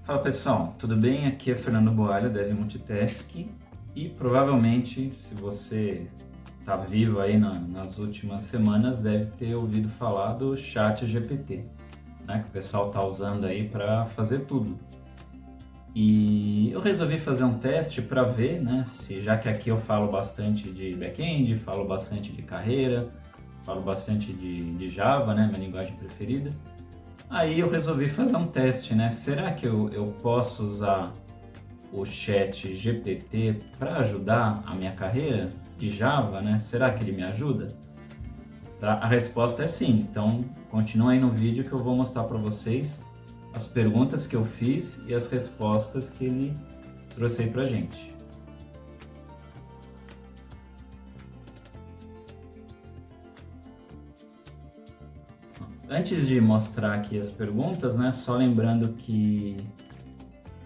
Fala pessoal, tudo bem? Aqui é Fernando Boalho, Dev Multitask, e provavelmente, se você está vivo aí nas últimas semanas, deve ter ouvido falar do ChatGPT, né, que o pessoal está usando aí para fazer tudo. E eu resolvi fazer um teste para ver, né, se já que aqui eu falo bastante de back-end, falo bastante de carreira, falo bastante de Java, né, minha linguagem preferida. Aí eu resolvi fazer um teste, né? Será que eu posso usar o chat GPT para ajudar a minha carreira de Java, né? Será que ele me ajuda? Tá? A resposta é sim, então continua aí no vídeo que eu vou mostrar para vocês as perguntas que eu fiz e as respostas que ele trouxe aí pra gente. Antes de mostrar aqui as perguntas, né, só lembrando que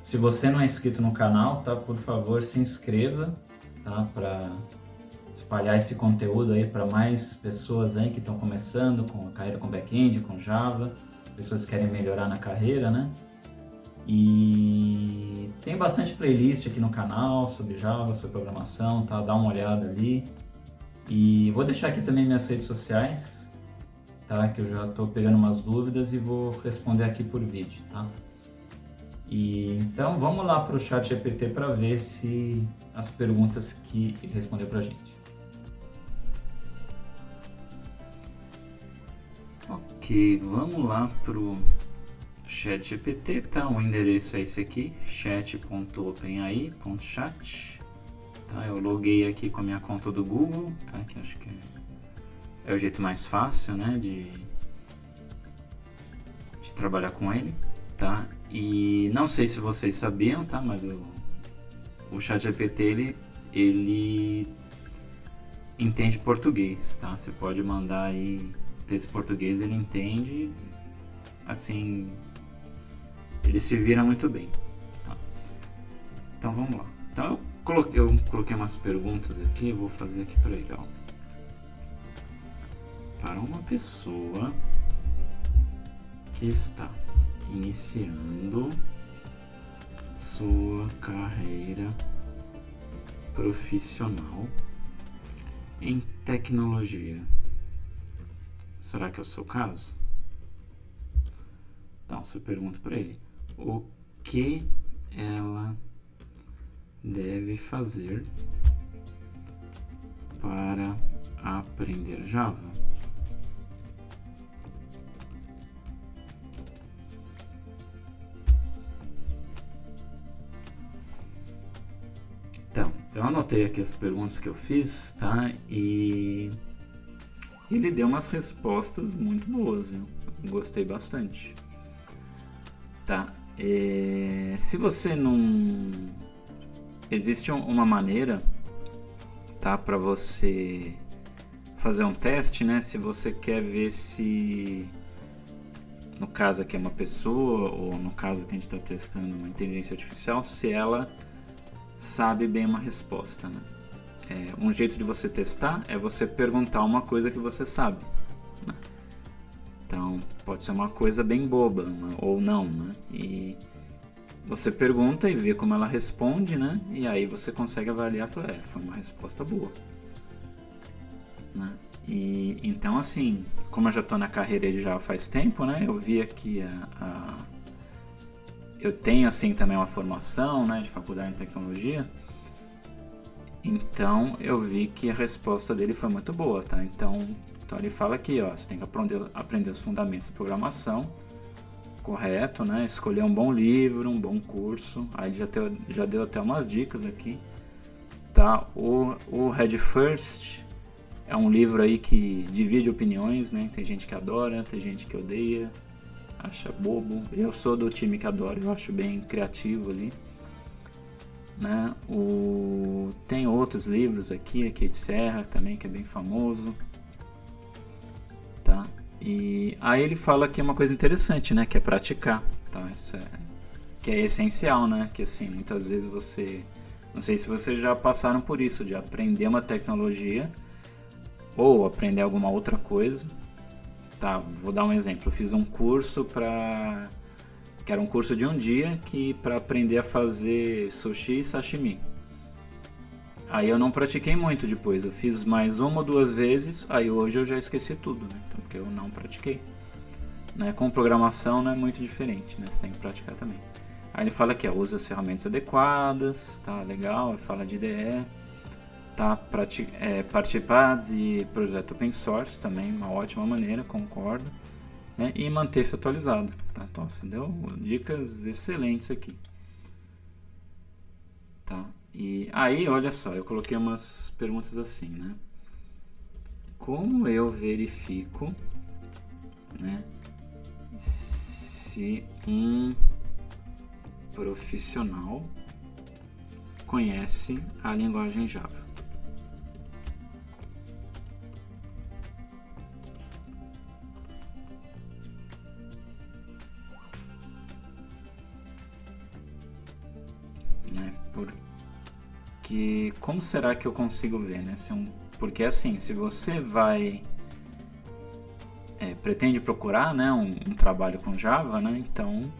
se você não é inscrito no canal, tá, por favor, se inscreva, tá, para espalhar esse conteúdo aí para mais pessoas aí que estão começando com a carreira com back-end, com Java, pessoas que querem melhorar na carreira, né? E tem bastante playlist aqui no canal sobre Java, sobre programação, tá? Dá uma olhada ali. E vou deixar aqui também minhas redes sociais, tá? Que eu já estou pegando umas dúvidas e vou responder aqui por vídeo, tá? E então vamos lá para o ChatGPT para ver se as perguntas que ele respondeu para a gente. Ok, vamos lá para o ChatGPT, tá? O endereço é esse aqui, chat.openai.chat. Tá? Eu loguei aqui com a minha conta do Google, tá? Que acho que é o jeito mais fácil, né, de trabalhar com ele, tá? E não sei se vocês sabiam, tá? Mas o ChatGPT ele entende português, tá? Você pode mandar aí texto português, ele entende, assim, ele se vira muito bem, tá? Então vamos lá. Então eu coloquei umas perguntas aqui, vou fazer aqui para ele, ó. Para uma pessoa que está iniciando sua carreira profissional em tecnologia. Será que é o seu caso? Então, você pergunta para ele o que ela deve fazer para aprender Java. Eu anotei aqui as perguntas que eu fiz, tá? E ele deu umas respostas muito boas, eu gostei bastante. Tá? Se você não... Existe uma maneira, tá? Para você fazer um teste, né? Se você quer ver se... No caso aqui é uma pessoa, ou no caso que a gente está testando uma inteligência artificial, se ela sabe bem uma resposta, né? Um jeito de você testar é você perguntar uma coisa que você sabe, né? Então pode ser uma coisa bem boba, né? Ou não, né? E você pergunta e vê como ela responde, né? E aí você consegue avaliar e falar, foi uma resposta boa, né? E então, assim, como eu já estou na carreira de Java faz tempo, né? Eu vi aqui eu tenho assim também uma formação, né, de faculdade de tecnologia, então eu vi que a resposta dele foi muito boa, tá? Então ele fala aqui, ó, você tem que aprender os fundamentos de programação, correto, né? Escolher um bom livro, um bom curso. Aí já deu até umas dicas aqui, tá? O Head First é um livro aí que divide opiniões, né? Tem gente que adora, tem gente que odeia, acha bobo. Eu sou do time que adora, eu acho bem criativo ali, né? Tem outros livros aqui de Serra também, que é bem famoso, tá? E aí ele fala que é uma coisa interessante, né? Que é praticar, tá? Isso que é essencial, né? Que assim, muitas vezes não sei se vocês já passaram por isso, de aprender uma tecnologia ou aprender alguma outra coisa. Tá, vou dar um exemplo. Eu fiz um curso para que era um curso de um dia para aprender a fazer sushi e sashimi. Aí eu não pratiquei muito depois, eu fiz mais uma ou duas vezes, aí hoje eu já esqueci tudo, né? Então, porque eu não pratiquei. Né? Com programação não é muito diferente, né? Você tem que praticar também. Aí ele fala que usa as ferramentas adequadas, tá legal, ele fala de IDE, tá? Participar de projeto open source também, uma ótima maneira, concordo. Né? E manter-se atualizado, tá? Então você deu dicas excelentes aqui. Tá? E aí, olha só, eu coloquei umas perguntas assim, né? Como eu verifico, né, se um profissional conhece a linguagem Java? Né? Porque como será que eu consigo ver, né? Porque assim, se você pretende procurar, né, um trabalho com Java, né? Então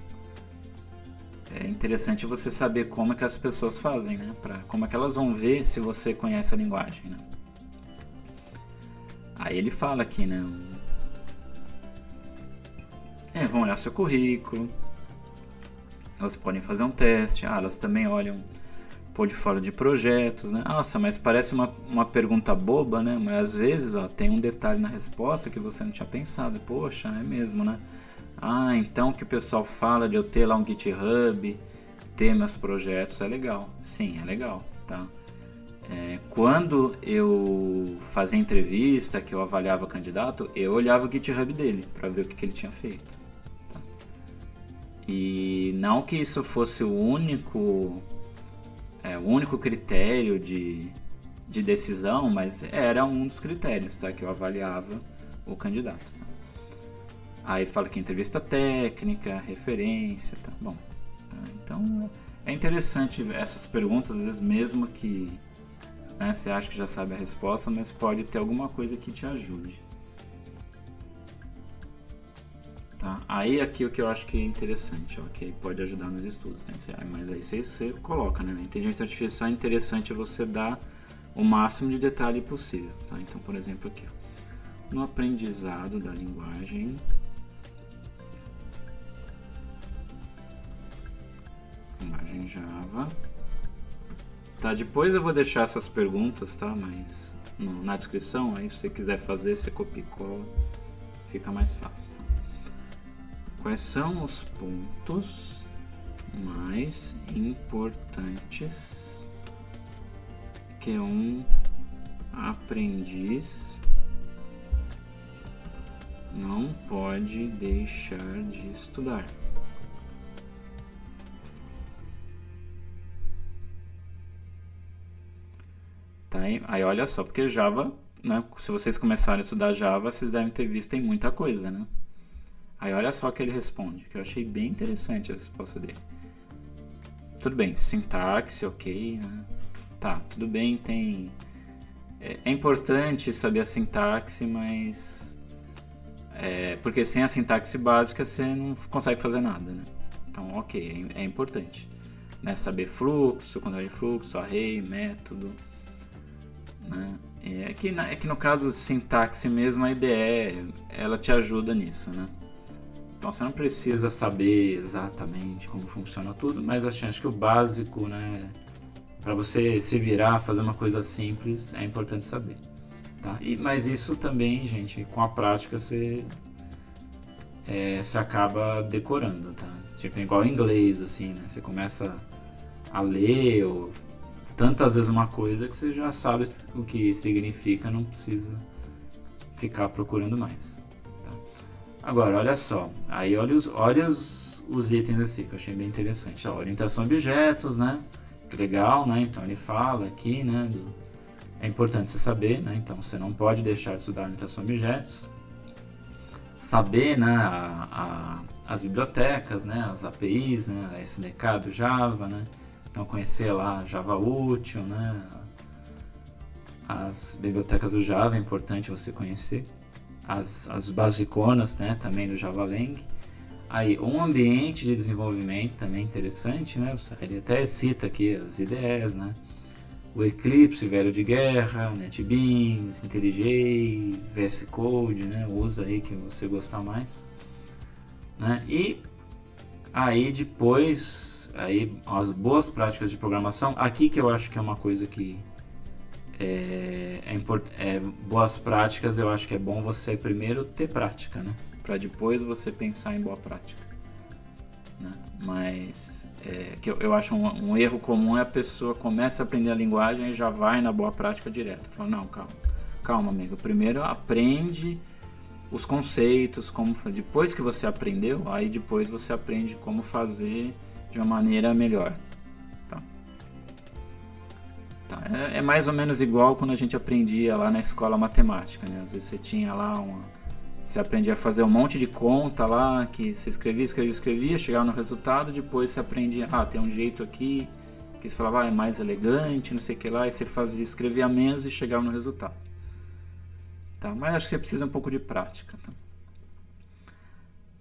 é interessante você saber como é que as pessoas fazem, né? Como é que elas vão ver se você conhece a linguagem, né? Aí ele fala aqui, né? Vão olhar seu currículo, elas podem fazer um teste, elas também olham portfólio de projetos, né? Nossa, mas parece uma pergunta boba, né? Mas às vezes tem um detalhe na resposta que você não tinha pensado. Poxa, é mesmo, né? Então o que o pessoal fala de eu ter lá um GitHub, ter meus projetos, é legal. Sim, é legal, tá? Quando eu fazia entrevista, que eu avaliava o candidato, eu olhava o GitHub dele para ver o que ele tinha feito. Tá? E não que isso fosse o único critério de decisão, mas era um dos critérios, tá? Que eu avaliava o candidato. Tá? Aí fala que entrevista técnica, referência, tá bom. Tá? Então é interessante essas perguntas, às vezes mesmo que, né, você acha que já sabe a resposta, mas pode ter alguma coisa que te ajude. Tá? Aí aqui o que eu acho que é interessante, que pode ajudar nos estudos, né? Mas aí você coloca, né? Na inteligência artificial é interessante você dar o máximo de detalhe possível. Tá? Então, por exemplo, aqui, no aprendizado da linguagem Java. Tá? Depois eu vou deixar essas perguntas, tá? Mas na descrição, aí se você quiser fazer, você copia e cola, fica mais fácil. Tá? Quais são os pontos mais importantes que um aprendiz não pode deixar de estudar? Tá? Aí olha só, porque Java, né, se vocês começarem a estudar Java, vocês devem ter visto, tem muita coisa, né? Aí olha só o que ele responde, que eu achei bem interessante a resposta dele. Tudo bem, sintaxe, ok, né? Tá, tudo bem, tem... É importante saber a sintaxe, mas... porque sem a sintaxe básica você não consegue fazer nada, né? Então, ok, é importante. Né? Saber fluxo, controle de fluxo, array, método... Né? É que no caso sintaxe mesmo, a IDE ela te ajuda nisso, né? Então você não precisa saber exatamente como funciona tudo, mas acho que o básico, né, para você se virar, fazer uma coisa simples, é importante saber, tá? Mas isso também, gente, com a prática você acaba decorando, tá? Tipo igual em inglês, assim, né? Você começa a ler ou tantas vezes uma coisa que você já sabe o que significa, não precisa ficar procurando mais. Tá? Agora, olha só, aí olha os itens assim, que eu achei bem interessante. Ó, orientação a objetos, né? Que legal, né? Então ele fala aqui, né? É importante você saber, né? Então você não pode deixar de estudar orientação a objetos. Saber, né? As bibliotecas, né? As APIs, né? A SDK do Java, né? Então conhecer lá Java Útil, né? As bibliotecas do Java é importante você conhecer. As basiconas, né? Também do Java Lang. Aí, um ambiente de desenvolvimento também interessante, né? Ele até cita aqui as IDEs, né? O Eclipse, Velho de Guerra, NetBeans, IntelliJ, VS Code, né? Usa aí que você gostar mais, né? E aí depois, aí as boas práticas de programação, aqui que eu acho que é uma coisa que boas práticas, eu acho que é bom você primeiro ter prática, né? Para depois você pensar em boa prática, né? Mas que eu acho um erro comum é a pessoa começa a aprender a linguagem e já vai na boa prática direto. Fala, não, calma amigo, primeiro aprende os conceitos, depois que você aprendeu, aí depois você aprende como fazer de uma maneira melhor. É mais ou menos igual quando a gente aprendia lá na escola matemática, né? Às vezes você tinha lá você aprendia a fazer um monte de conta lá, que você escrevia, chegava no resultado, depois você aprendia, tem um jeito aqui, que você falava, é mais elegante, não sei o que lá, e você escrevia menos e chegava no resultado. Tá? Mas acho que você precisa um pouco de prática. Tá?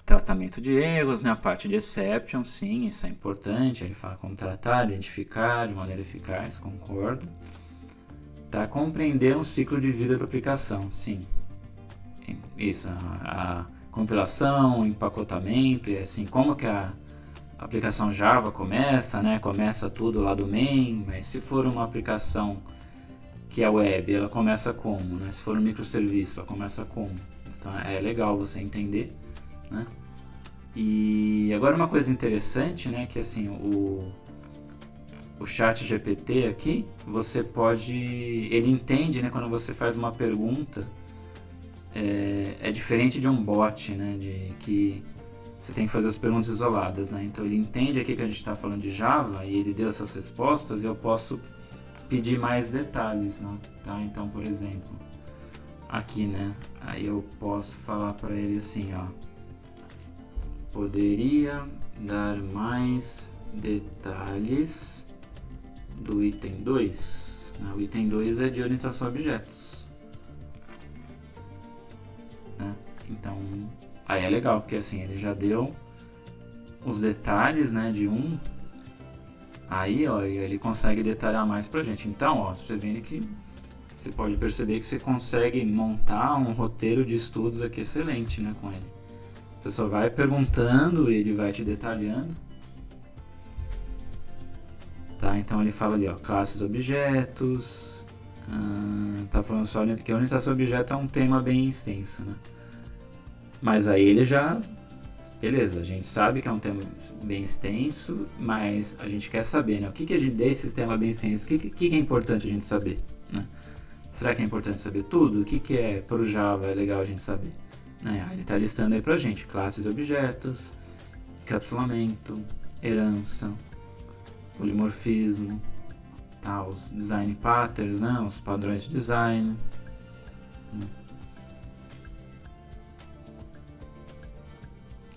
Tratamento de erros, né? A parte de exception, sim, isso é importante. Ele fala como tratar, identificar de maneira eficaz, concordo. Tá? Compreender um ciclo de vida da aplicação, sim. Isso, a compilação, empacotamento, e assim, como que a aplicação Java começa, né? Começa tudo lá do main, mas se for uma aplicação que é web, ela começa como, né? Se for um microserviço, ela começa como. Então é legal você entender, né? E agora uma coisa interessante, né, que assim, o chat GPT aqui, você pode, ele entende, né, quando você faz uma pergunta, é diferente de um bot, né, de que você tem que fazer as perguntas isoladas, né, então ele entende aqui que a gente está falando de Java e ele deu essas respostas e eu posso pedir mais detalhes, né, tá? Então, por exemplo, aqui, né, aí eu posso falar para ele assim, ó, poderia dar mais detalhes do item 2. O item 2 é de orientação a objetos. Né? Então, aí é legal, porque assim, ele já deu os detalhes, né, de um. Aí, ó, ele consegue detalhar mais pra gente. Então, ó, você vendo que você pode perceber que você consegue montar um roteiro de estudos aqui excelente, né, com ele. Você só vai perguntando e ele vai te detalhando. Tá, então ele fala ali, ó, classes, objetos. Tá falando só que a orientação a objeto é um tema bem extenso, né? Mas aí ele já... Beleza, a gente sabe que é um tema bem extenso, mas a gente quer saber, né? O que a gente desse tema bem extenso? O que é importante a gente saber, né? Será que é importante saber tudo? O que é pro Java é legal a gente saber? Ele está listando aí pra gente classes de objetos, encapsulamento, herança, polimorfismo, tá, os design patterns, né, os padrões de design.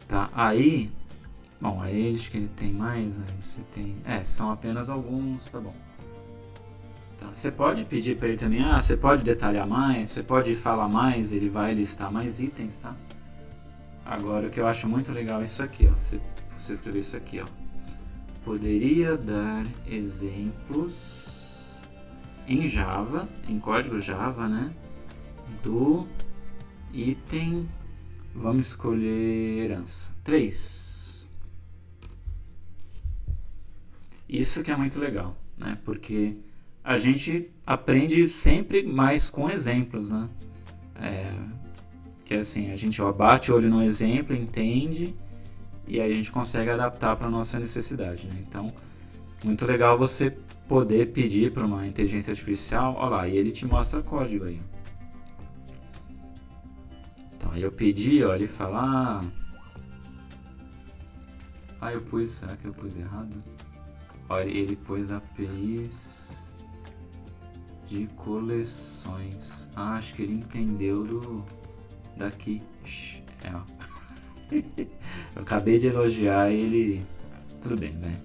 Tá, aí, bom, aí acho que ele tem mais, né, você tem, são apenas alguns, tá bom. Tá, você pode pedir para ele também, você pode detalhar mais, você pode falar mais, ele vai listar mais itens, tá? Agora o que eu acho muito legal é isso aqui, ó, você escrever isso aqui, ó. Poderia dar exemplos em Java, em código Java, né? Do item, vamos escolher herança, 3. Isso que é muito legal, né? Porque a gente aprende sempre mais com exemplos, né? Que assim, a gente bate o olho no exemplo, entende, e aí a gente consegue adaptar para a nossa necessidade, né? Então, muito legal você poder pedir para uma inteligência artificial, olha lá, e ele te mostra código aí. Então, aí eu pedi, ó, ele fala, será que eu pus errado? Olha, ele pôs APIs de coleções. Acho que ele entendeu daqui. Ó. Eu acabei de elogiar ele. Tudo bem, né?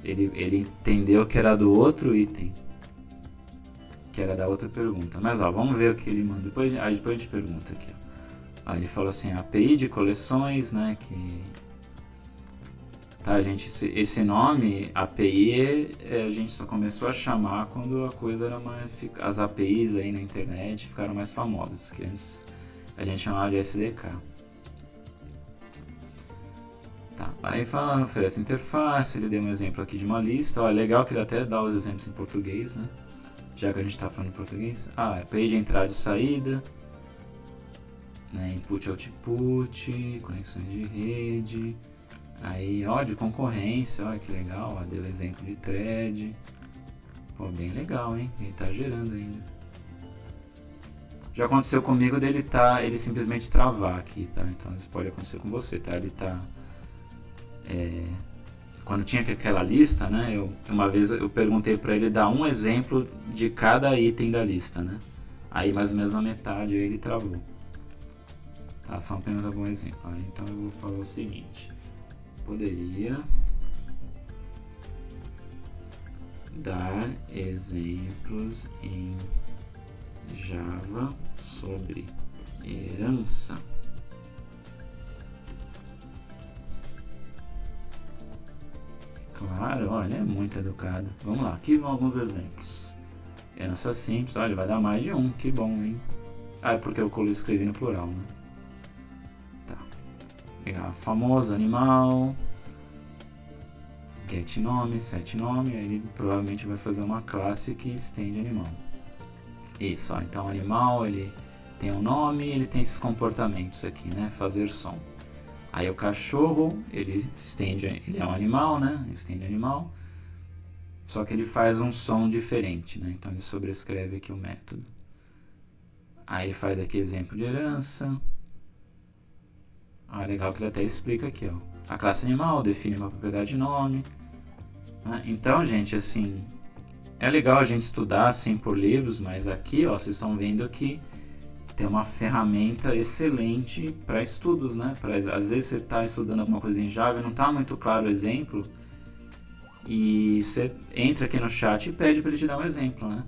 Ele entendeu que era do outro item, que era da outra pergunta. Mas ó, vamos ver o que ele manda. Depois a gente pergunta aqui. Ó. Aí ele falou assim, API de coleções, né, que... Tá, gente, esse nome, API, a gente só começou a chamar quando a coisa era mais... As APIs aí na internet ficaram mais famosas, que antes a gente chamava de SDK. Tá, aí fala, oferece interface, ele deu um exemplo aqui de uma lista. Ó, é legal que ele até dá os exemplos em português, né? Já que a gente está falando em português. Ah, API de entrada e saída, né? Input, output, conexões de rede... Aí, ó, de concorrência, ó, que legal, ó, deu exemplo de thread. Pô, bem legal, hein? Ele tá gerando ainda. Já aconteceu comigo dele ele simplesmente travar aqui, tá? Então isso pode acontecer com você, tá? Ele tá... quando tinha aquela lista, né? Uma vez eu perguntei pra ele dar um exemplo de cada item da lista, né? Aí mais ou menos na metade aí ele travou. Tá? Só apenas algum exemplo. Aí, então eu vou falar o seguinte... Poderia dar exemplos em Java sobre herança. Claro, olha, é muito educado. Vamos lá, aqui vão alguns exemplos. Herança simples, olha, vai dar mais de um, que bom, hein? Ah, é porque eu escrevi no plural, né? Pegar famoso, animal, get nome, set nome, aí ele provavelmente vai fazer uma classe que estende animal. Isso, ó, então animal, ele tem um nome, ele tem esses comportamentos aqui, né, fazer som. Aí o cachorro, ele é um animal, né, estende animal, só que ele faz um som diferente, né, então ele sobrescreve aqui o método. Aí faz aqui exemplo de herança. Ah, legal que ele até explica aqui, ó. A classe animal define uma propriedade de nome. Né? Então, gente, assim, é legal a gente estudar assim por livros, mas aqui, ó, vocês estão vendo que tem uma ferramenta excelente para estudos, né? Às vezes você está estudando alguma coisa em Java e não está muito claro o exemplo, e você entra aqui no chat e pede para ele te dar um exemplo, né?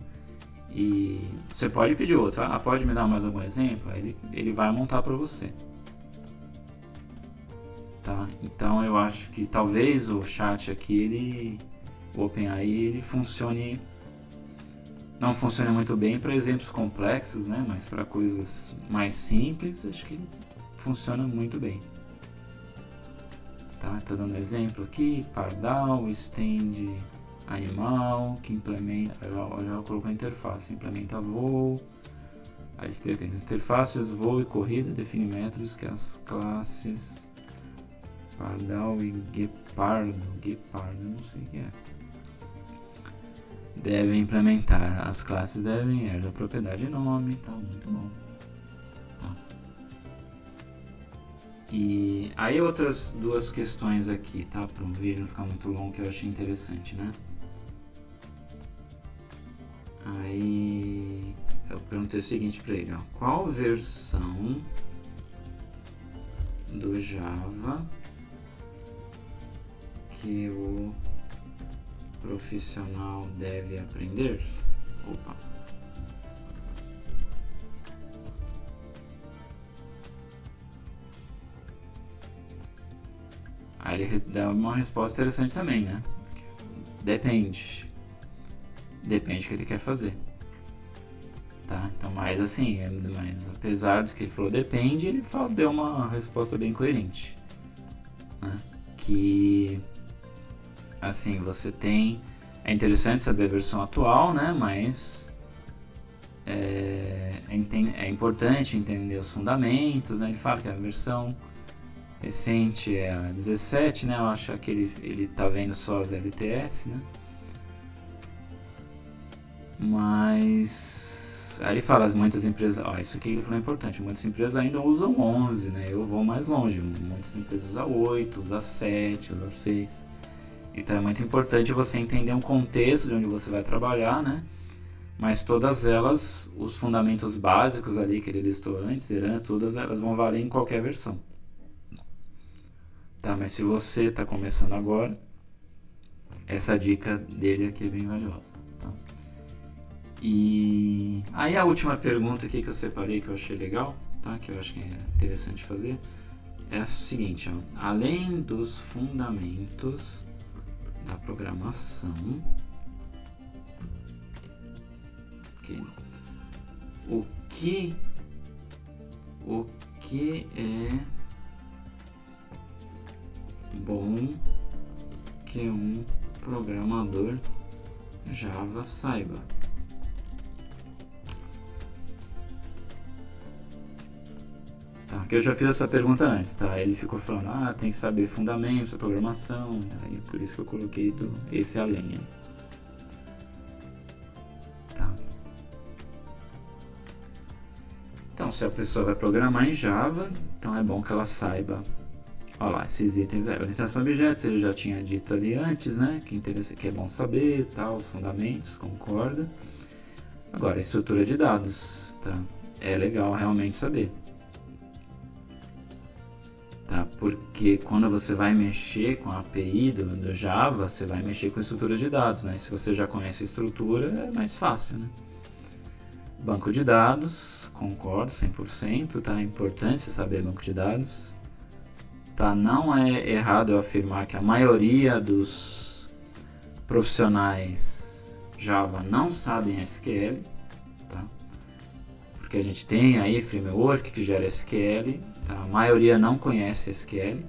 E você pode pedir outro. Ah, pode me dar mais algum exemplo? Aí ele vai montar para você. Tá? Então eu acho que talvez o chat aqui, o OpenAI, ele não funcione muito bem para exemplos complexos, né? Mas para coisas mais simples, acho que ele funciona muito bem. Tá? Tô dando exemplo aqui, pardal, extend animal, que implementa, já colocou a interface, implementa voo, aí explica as interfaces, voo e corrida, define métodos que as classes pardal e guepardo, não sei o que é, devem implementar. As classes devem herdar propriedade e nome, tá muito bom. Tá. E aí outras duas questões aqui, tá? Para o vídeo não ficar muito longo, que eu achei interessante, né? Aí eu perguntei o seguinte para ele, ó, qual versão do Java que o profissional deve aprender? Opa. Aí ele dá uma resposta interessante também, né? Depende. Depende do que ele quer fazer. Tá? Então, mas assim, mas apesar de que ele falou depende, ele deu uma resposta bem coerente. Né? Que, assim, você tem... É interessante saber a versão atual, né? Mas é importante entender os fundamentos, né? Ele fala que a versão recente é a 17, né? Eu acho que ele tá vendo só as LTS, né? Mas aí ele fala, muitas empresas, ó, isso aqui ele falou é importante, muitas empresas ainda usam 11, né? Eu vou mais longe, muitas empresas usam 8, usam 7, usam 6. Então é muito importante você entender um contexto de onde você vai trabalhar, né? Mas todas elas, os fundamentos básicos ali que ele listou antes, todas elas vão valer em qualquer versão. Tá, mas se você está começando agora, essa dica dele aqui é bem valiosa. Tá? E aí a última pergunta aqui que eu separei, que eu achei legal, tá? Que eu acho que é interessante fazer. É o seguinte, ó, além dos fundamentos da programação, okay, o que é bom que um programador Java saiba? Tá, que eu já fiz essa pergunta antes, tá? Ele ficou falando, tem que saber fundamentos da programação, tá? E por isso que eu coloquei esse além. Tá. Então, se a pessoa vai programar em Java, então é bom que ela saiba. Olha lá, esses itens aí, orientação a objetos, ele já tinha dito ali antes, né? Que é bom saber, tal, os fundamentos, concorda. Agora, estrutura de dados, tá? É legal realmente saber. Tá? Porque quando você vai mexer com a API do Java, você vai mexer com estrutura de dados, né? Se você já conhece a estrutura, é mais fácil, né? Banco de dados, concordo 100%, tá? É importante você saber banco de dados. Tá? Não é errado eu afirmar que a maioria dos profissionais Java não sabem SQL, tá? Porque a gente tem aí framework que gera SQL, tá? A maioria não conhece SQL.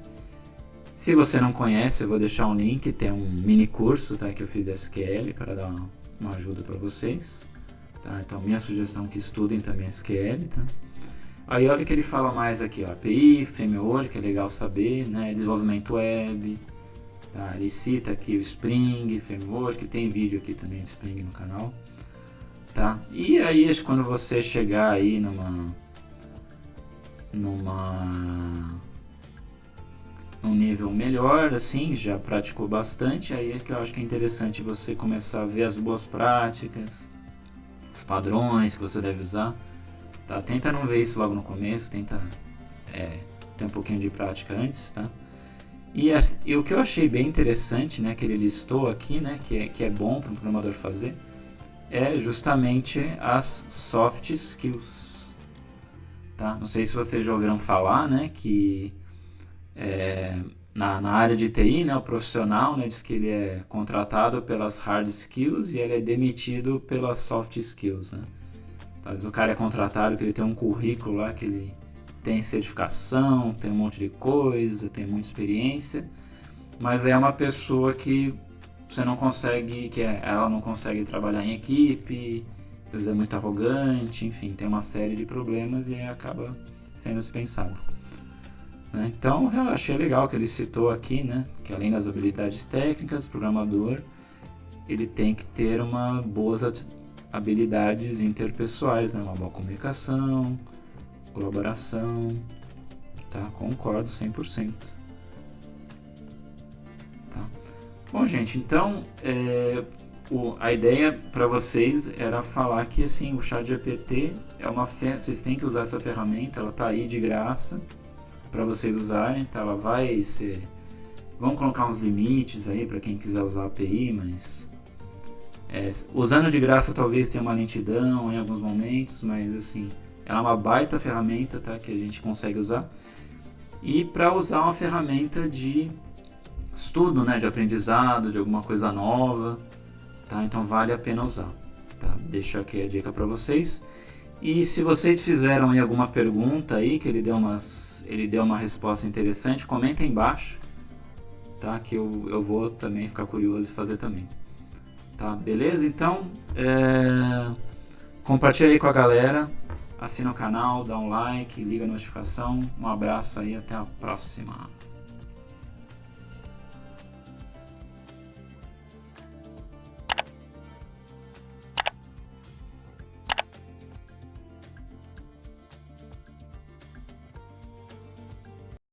Se você não conhece, eu vou deixar um link, tem um mini curso, tá, que eu fiz de SQL para dar uma ajuda para vocês. Tá? Então minha sugestão é que estudem também SQL. Tá? Aí olha que ele fala mais aqui, ó, API, framework, é legal saber, né? Desenvolvimento web, tá? Ele cita aqui o Spring, framework, tem vídeo aqui também de Spring no canal, tá? E aí quando você chegar aí num nível melhor, assim, já praticou bastante, aí é que eu acho que é interessante você começar a ver as boas práticas, os padrões que você deve usar. Tá? Tenta não ver isso logo no começo, tenta ter um pouquinho de prática antes, tá? E o que eu achei bem interessante, né, que ele listou aqui, né, que é bom para um programador fazer, é justamente as soft skills. Tá? Não sei se vocês já ouviram falar, né, que na área de TI, né, o profissional, né, diz que ele é contratado pelas hard skills e ele é demitido pelas soft skills, né? Às vezes o cara é contratado, que ele tem um currículo lá, que ele tem certificação, tem um monte de coisa, tem muita experiência, mas é uma pessoa que você não consegue, ela não consegue trabalhar em equipe, às vezes é muito arrogante, enfim, tem uma série de problemas e aí acaba sendo dispensado. Né? Então eu achei legal que ele citou aqui, né, que além das habilidades técnicas, o programador ele tem que ter boas habilidades interpessoais, né? Uma boa comunicação, colaboração, tá? Concordo 100%. Tá? Bom, gente, então a ideia para vocês era falar que assim, o ChatGPT vocês têm que usar essa ferramenta, ela tá aí de graça para vocês usarem, tá? Ela vai ser, vamos colocar uns limites aí para quem quiser usar a API, mas usando de graça talvez tenha uma lentidão em alguns momentos, mas assim, ela é uma baita ferramenta, tá, que a gente consegue usar. E para usar uma ferramenta de estudo, né, de aprendizado, de alguma coisa nova, tá? Então vale a pena usar, tá? Deixo aqui a dica para vocês. E se vocês fizeram aí alguma pergunta aí, que ele deu uma resposta interessante, comenta aí embaixo, tá? Que eu vou também ficar curioso e fazer também. Tá, beleza? Então, compartilha aí com a galera, assina o canal, dá um like, liga a notificação. Um abraço aí, até a próxima.